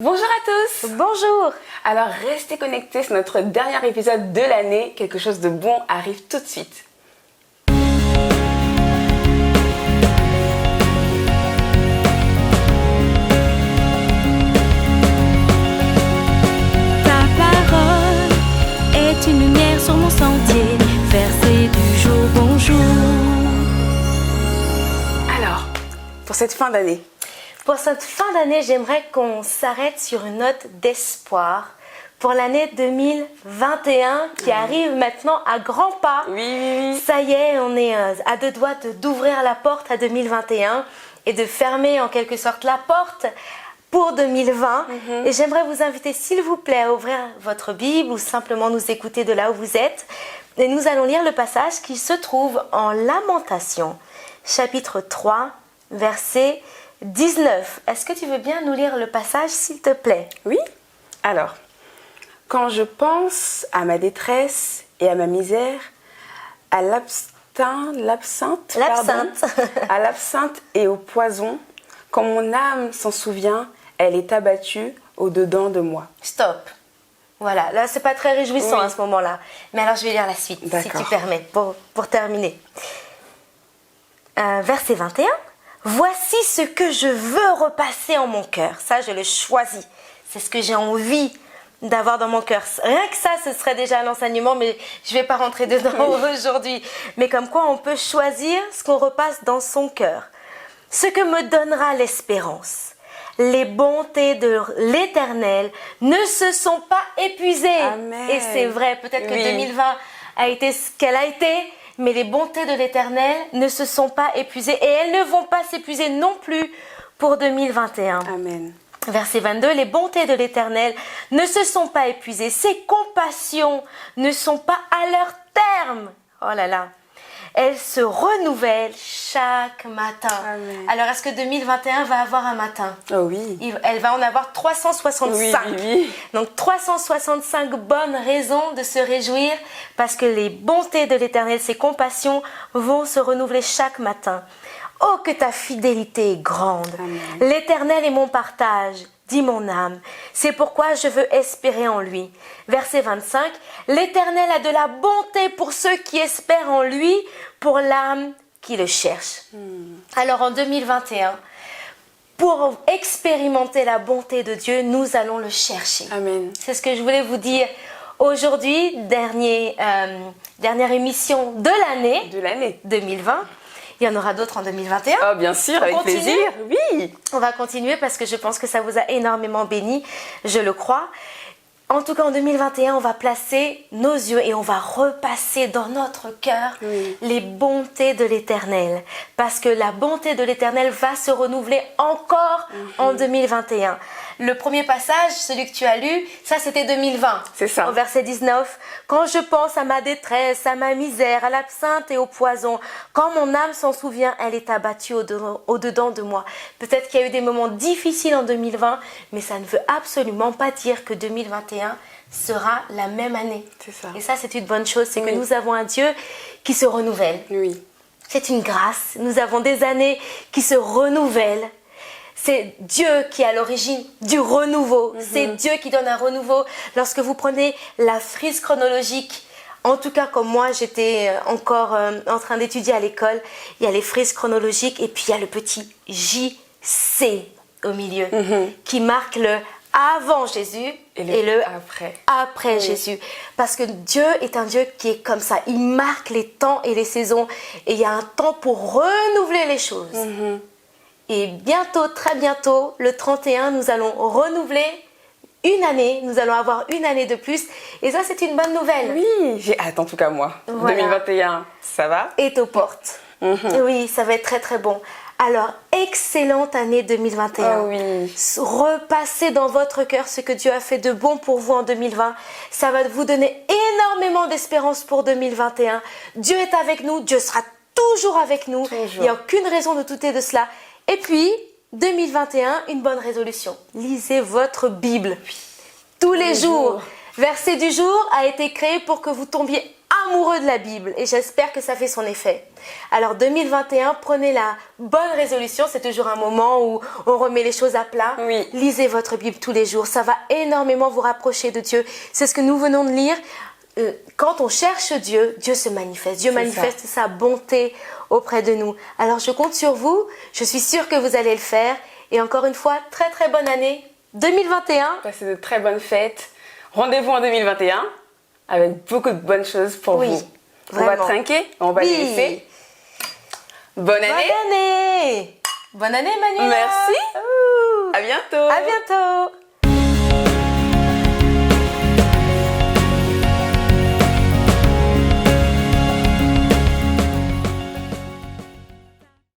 Bonjour à tous! Bonjour! Alors restez connectés, c'est notre dernier épisode de l'année. Quelque chose de bon arrive tout de suite. Ta parole est une lumière sur mon sentier, verset du jour, bonjour. Alors, pour cette fin d'année, Pour cette fin d'année, j'aimerais qu'on s'arrête sur une note d'espoir pour l'année 2021 qui arrive maintenant à grands pas. oui. Ça y est, on est à deux doigts d'ouvrir la porte à 2021 et de fermer en quelque sorte la porte pour 2020. Et j'aimerais vous inviter, s'il vous plaît, à ouvrir votre Bible ou simplement nous écouter de là où vous êtes. Et nous allons lire le passage qui se trouve en Lamentation, chapitre 3, verset 19. Est-ce que tu veux bien nous lire le passage, s'il te plaît? Oui. Alors, quand je pense à ma détresse et à ma misère, à l'absinthe à l'absinthe et au poison, quand mon âme s'en souvient, elle est abattue au-dedans de moi. Stop. Voilà, là c'est pas très réjouissant Oui. à ce moment-là. Mais alors je vais lire la suite, si D'accord. tu permets, pour terminer. Verset 21. Voici ce que je veux repasser en mon cœur. Ça, je le choisis. C'est ce que j'ai envie d'avoir dans mon cœur. Rien que ça, ce serait déjà un enseignement, mais je ne vais pas rentrer dedans aujourd'hui. Mais comme quoi, on peut choisir ce qu'on repasse dans son cœur. Ce que me donnera l'espérance. Les bontés de l'Éternel ne se sont pas épuisées. Amen. Et c'est vrai, peut-être que Oui. 2020 a été ce qu'elle a été, mais les bontés de l'Éternel ne se sont pas épuisées et elles ne vont pas s'épuiser non plus pour 2021. Amen. Verset 22, les bontés de l'Éternel ne se sont pas épuisées, ses compassions ne sont pas à leur terme. Oh là là, elles se renouvellent chaque matin. Amen. Alors, est-ce que 2021 va avoir un matin? Oh oui. Elle va en avoir 365. Oui. Donc 365 bonnes raisons de se réjouir parce que les bontés de l'Éternel, ses compassions vont se renouveler chaque matin. Oh, que ta fidélité est grande. Amen. L'Éternel est mon partage, dit mon âme. C'est pourquoi je veux espérer en lui. Verset 25. L'Éternel a de la bonté pour ceux qui espèrent en lui, pour l'âme qui le cherche. Alors en 2021, pour expérimenter la bonté de Dieu, nous allons le chercher. Amen. C'est ce que je voulais vous dire aujourd'hui, dernière émission de l'année De l'année. 2020. Il y en aura d'autres en 2021. Oh bien sûr, On avec continue plaisir. Oui. On va continuer parce que je pense que ça vous a énormément béni, je le crois. En tout cas, en 2021, on va placer nos yeux et on va repasser dans notre cœur les bontés de l'Éternel. Parce que la bonté de l'Éternel va se renouveler encore en 2021. Le premier passage, celui que tu as lu, ça c'était 2020. C'est ça. Au verset 19. Quand je pense à ma détresse, à ma misère, à l'absinthe et au poison, quand mon âme s'en souvient, elle est abattue au-dedans de moi. Peut-être qu'il y a eu des moments difficiles en 2020, mais ça ne veut absolument pas dire que 2021 sera la même année. C'est ça. Et ça, c'est une bonne chose, c'est Oui. que nous avons un Dieu qui se renouvelle. Oui. C'est une grâce. Nous avons des années qui se renouvellent. C'est Dieu qui est à l'origine du renouveau. C'est Dieu qui donne un renouveau. Lorsque vous prenez la frise chronologique, en tout cas comme moi, j'étais encore en train d'étudier à l'école, il y a les frises chronologiques et puis il y a le petit JC au milieu qui marque le avant Jésus et le après Jésus. Parce que Dieu est un Dieu qui est comme ça. Il marque les temps et les saisons. Et il y a un temps pour renouveler les choses. Et bientôt, très bientôt, le 31, nous allons renouveler une année. Nous allons avoir une année de plus. Et ça, c'est une bonne nouvelle. Oui, j'ai hâte en tout cas moi. Voilà. 2021, ça va? Est aux portes. Oui, ça va être très très bon. Alors, excellente année 2021. Oh oui. Repassez dans votre cœur ce que Dieu a fait de bon pour vous en 2020. Ça va vous donner énormément d'espérance pour 2021. Dieu est avec nous, Dieu sera toujours avec nous. Toujours. Il n'y a aucune raison de douter de cela. Et puis, 2021, une bonne résolution. Lisez votre Bible tous les jours. Verset du jour a été créé pour que vous tombiez amoureux de la Bible et j'espère que ça fait son effet. Alors 2021, prenez la bonne résolution, c'est toujours un moment où on remet les choses à plat. Oui. Lisez votre Bible tous les jours, ça va énormément vous rapprocher de Dieu. C'est ce que nous venons de lire. Quand on cherche Dieu, Dieu se manifeste. Dieu manifeste sa bonté auprès de nous. Alors je compte sur vous, je suis sûre que vous allez le faire. Et encore une fois, très très bonne année 2021. Passez de très bonnes fêtes. Rendez-vous en 2021 avec beaucoup de bonnes choses pour vous. On va trinquer, on va les laisser. Bonne année. Bonne année. Bonne année Emmanuel. Merci. À bientôt. À bientôt.